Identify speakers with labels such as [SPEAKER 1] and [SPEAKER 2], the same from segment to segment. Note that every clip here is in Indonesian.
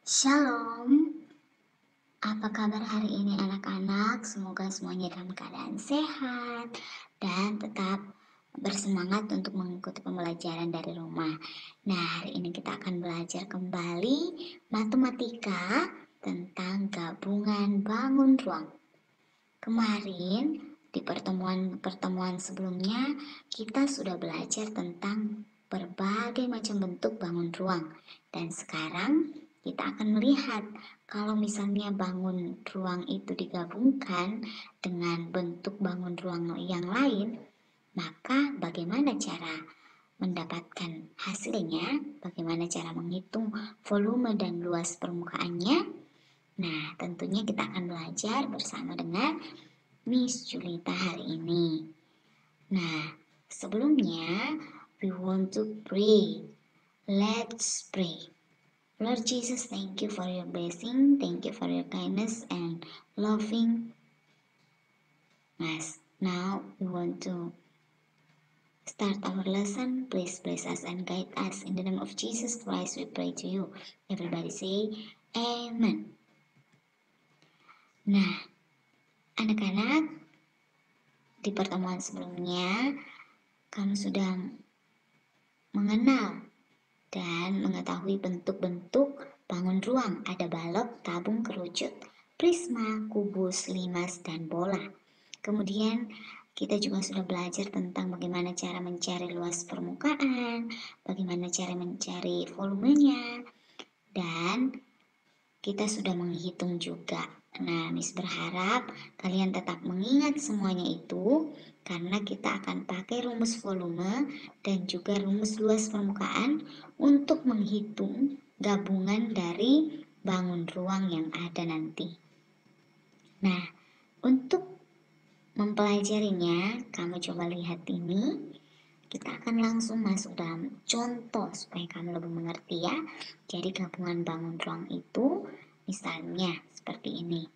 [SPEAKER 1] Shalom, apa kabar hari ini anak-anak? Semoga semuanya dalam keadaan sehat dan tetap bersemangat untuk mengikuti pembelajaran dari rumah. Nah, hari ini kita akan belajar kembali matematika tentang gabungan bangun ruang. Kemarin di pertemuan sebelumnya kita sudah belajar tentang berbagai macam bentuk bangun ruang. Dan sekarang kita akan melihat kalau misalnya bangun ruang itu digabungkan dengan bentuk bangun ruang yang lain, maka bagaimana cara mendapatkan hasilnya, bagaimana cara menghitung volume dan luas permukaannya. Nah, tentunya kita akan belajar bersama dengan Miss Julita hari ini. Nah, sebelumnya we want to pray. Let's pray. Lord Jesus, thank you for your blessing, thank you for your kindness and loving us. Now we want to start our lesson. Please bless us and guide us. In the name of Jesus Christ we pray to you. Everybody say Amen. Nah, anak-anak, di pertemuan sebelumnya kamu sudah mengenal dan mengetahui bentuk-bentuk bangun ruang. Ada balok, tabung, kerucut, prisma, kubus, limas, dan bola. Kemudian kita juga sudah belajar tentang bagaimana cara mencari luas permukaan, bagaimana cara mencari volumenya, dan kita sudah menghitung juga. Nah, Miss berharap kalian tetap mengingat semuanya itu karena kita akan pakai rumus volume dan juga rumus luas permukaan untuk menghitung gabungan dari bangun ruang yang ada nanti. Nah, untuk mempelajarinya, kamu coba lihat ini. Kita akan langsung masuk dalam contoh supaya kamu lebih mengerti ya. Jadi gabungan bangun ruang itu misalnya seperti ini.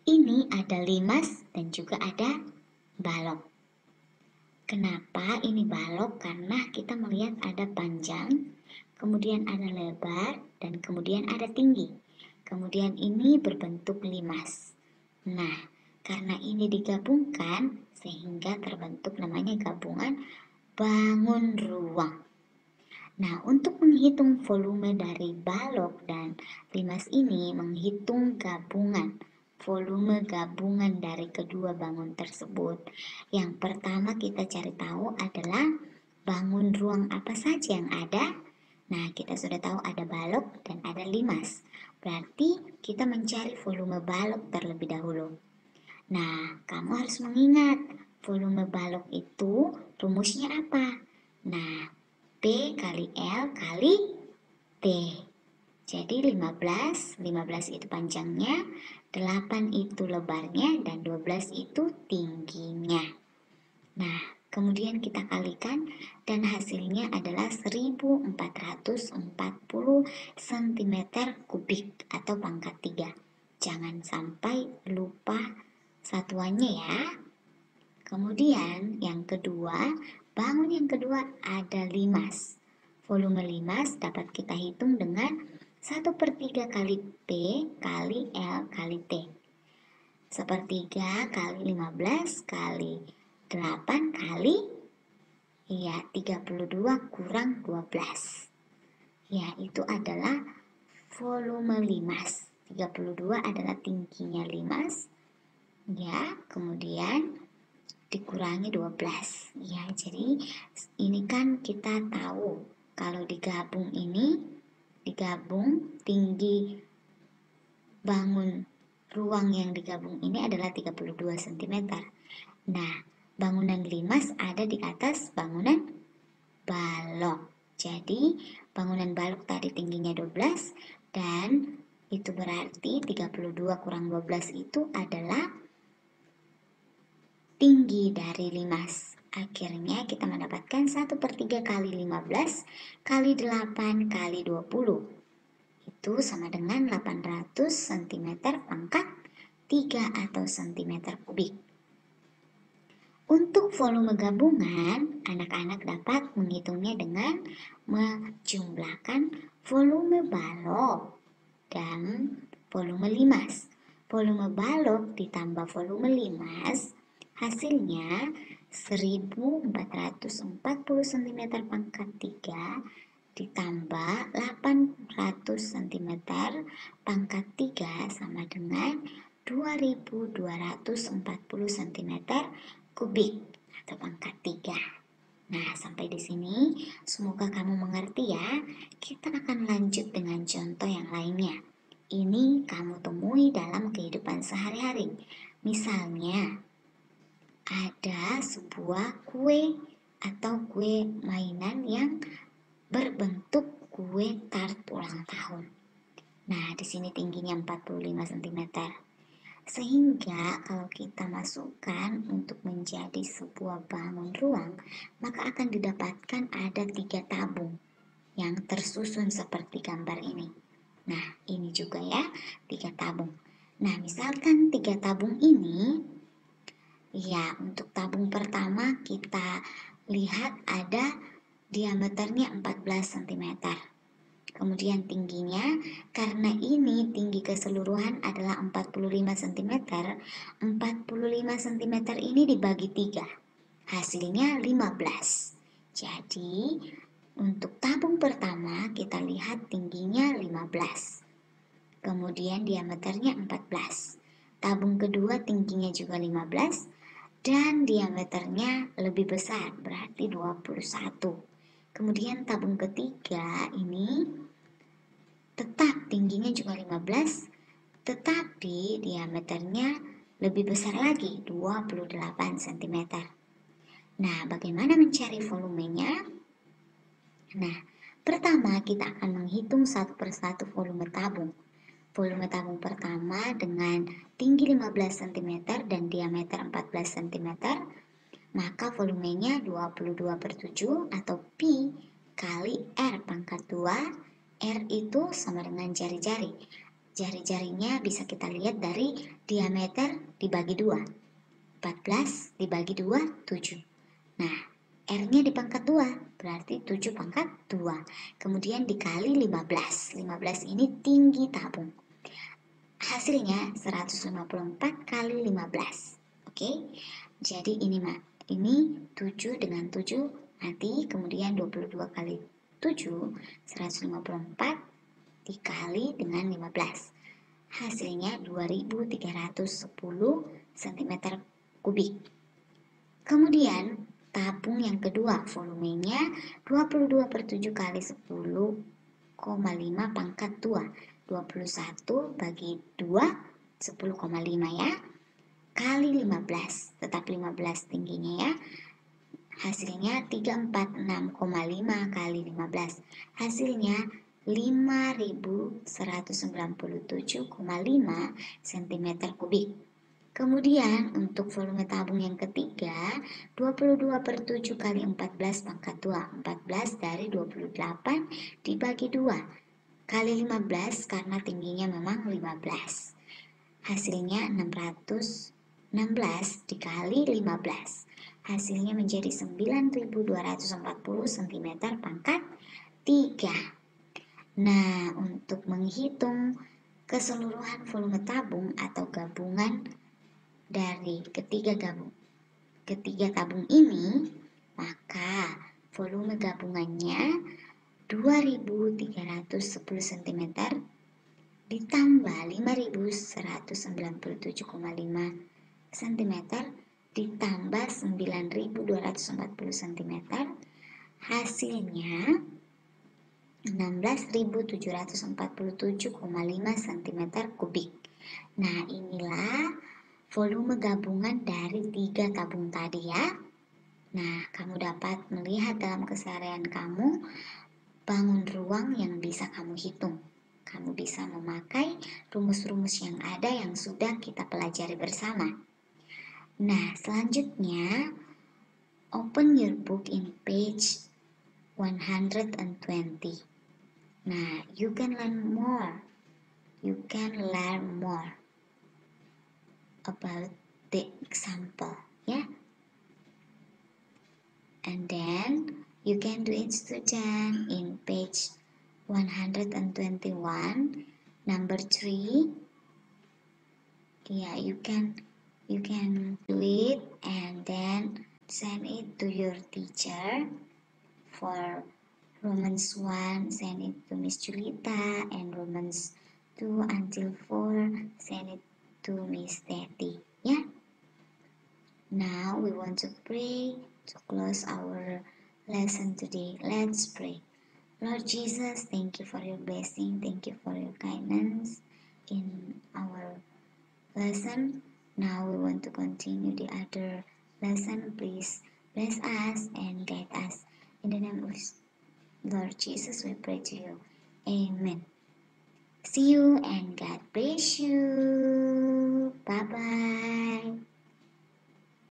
[SPEAKER 1] Ini ada limas dan juga ada balok. Kenapa ini balok? Karena kita melihat ada panjang, kemudian ada lebar, dan kemudian ada tinggi. Kemudian ini berbentuk limas. Nah, karena ini digabungkan sehingga terbentuk namanya gabungan bangun ruang. Nah, untuk menghitung volume dari balok dan limas ini, menghitung volume gabungan dari kedua bangun tersebut. Yang pertama kita cari tahu adalah bangun ruang apa saja yang ada. Nah, kita sudah tahu ada balok dan ada limas. Berarti kita mencari volume balok terlebih dahulu. Nah, kamu harus mengingat volume balok itu rumusnya apa? Nah, P kali L kali T. Jadi 15 itu panjangnya, 8 itu lebarnya, dan 12 itu tingginya. Nah, kemudian kita kalikan dan hasilnya adalah 1440 cm kubik atau pangkat 3. Jangan sampai lupa satuannya ya. Kemudian yang kedua, bangun yang kedua ada limas. Volume limas dapat kita hitung dengan 1/3 kali P kali L kali T. 1/3 kali 15 kali 8 kali 32 kurang 12. Ya, itu adalah volume limas. 32 adalah tingginya limas. Ya, kemudian dikurangi 12. Ya, jadi ini kan kita tahu kalau digabung tinggi bangun ruang yang digabung ini adalah 32 cm. Nah, bangunan limas ada di atas bangunan balok. Jadi, bangunan balok tadi tingginya 12 dan itu berarti 32 kurang 12 itu adalah tinggi dari limas. Akhirnya kita mendapatkan 1/3 kali 15 kali 8 kali 20. Itu sama dengan 800 cm pangkat 3 atau cm kubik. Untuk volume gabungan, anak-anak dapat menghitungnya dengan menjumlahkan volume balok dan volume limas. Volume balok ditambah volume limas hasilnya 1440 cm pangkat 3 ditambah 800 cm pangkat 3 sama dengan 2240 cm kubik atau pangkat 3. Nah, sampai di sini semoga kamu mengerti ya. Kita akan lanjut dengan contoh yang lainnya. Ini kamu temui dalam kehidupan sehari-hari. Misalnya, ada sebuah kue atau kue mainan yang berbentuk kue tart ulang tahun. Nah, di sini tingginya 45 cm. Sehingga kalau kita masukkan untuk menjadi sebuah bangun ruang, maka akan didapatkan ada 3 tabung yang tersusun seperti gambar ini. Nah, ini juga ya, 3 tabung. Nah, misalkan 3 tabung ini, ya untuk tabung pertama kita lihat ada diameternya 14 cm. Kemudian tingginya, karena ini tinggi keseluruhan adalah 45 cm, 45 cm ini dibagi 3, hasilnya 15. Jadi, untuk tabung pertama kita lihat tingginya 15. Kemudian diameternya 14. Tabung kedua tingginya juga 15 dan diameternya lebih besar, berarti 21. Kemudian tabung ketiga ini tetap tingginya juga 15, tetapi diameternya lebih besar lagi, 28 cm. Nah, bagaimana mencari volumenya? Nah, pertama kita akan menghitung satu persatu volume tabung. Volume tabung pertama dengan tinggi 15 cm dan diameter 14 cm, maka volumenya 22/7 atau Pi kali R pangkat 2. R itu sama dengan jari-jari. Jari-jarinya bisa kita lihat dari diameter dibagi 2. 14 dibagi 2, 7. Nah, R-nya di pangkat 2, berarti 7 pangkat 2. Kemudian dikali 15. 15 ini tinggi tabung. Hasilnya 154 kali 15. Oke, jadi ini 7 dengan 7 mati, kemudian 22 kali 7, 154 dikali dengan 15. Hasilnya 2310 cm kubik. Kemudian tabung yang kedua volumenya 22/7 kali 10,5 pangkat 2. 21 bagi 2, 10,5 ya, kali 15, tetap 15 tingginya ya. Hasilnya 346,5 kali 15. Hasilnya 5197,5 cm kubik. Kemudian untuk volume tabung yang ketiga 22/7 kali 14 pangkat 2. 14 dari 28 dibagi 2 kali 15 karena tingginya memang 15. Hasilnya 616 dikali 15. Hasilnya menjadi 9240 cm pangkat 3. Nah, untuk menghitung keseluruhan volume tabung atau gabungan dari ketiga tabung ini, maka volume gabungannya 2310 cm ditambah 5197,5 cm ditambah 9240 cm, hasilnya 16.747,5 cm kubik. Nah, inilah volume gabungan dari 3 tabung tadi ya. Nah, kamu dapat melihat dalam keseharian kamu bangun ruang yang bisa kamu hitung. Kamu bisa memakai rumus-rumus yang ada yang sudah kita pelajari bersama. Nah, selanjutnya open your book in page 120. Nah, you can learn more. You can learn more about the example, ya. And then you can do it student in page 121, number 3. Yeah, you can do it and then send it to your teacher. For Romans 1, send it to Miss Julita, and Romans 2 until 4, send it to Miss Teti. Yeah. Now we want to pray to close our lesson today. Let's pray. Lord Jesus, thank you for your blessing. Thank you for your kindness in our lesson. Now we want to continue the other lesson. Please bless us and guide us. In the name of Lord Jesus, we pray to you. Amen. See you and God bless you. Bye bye.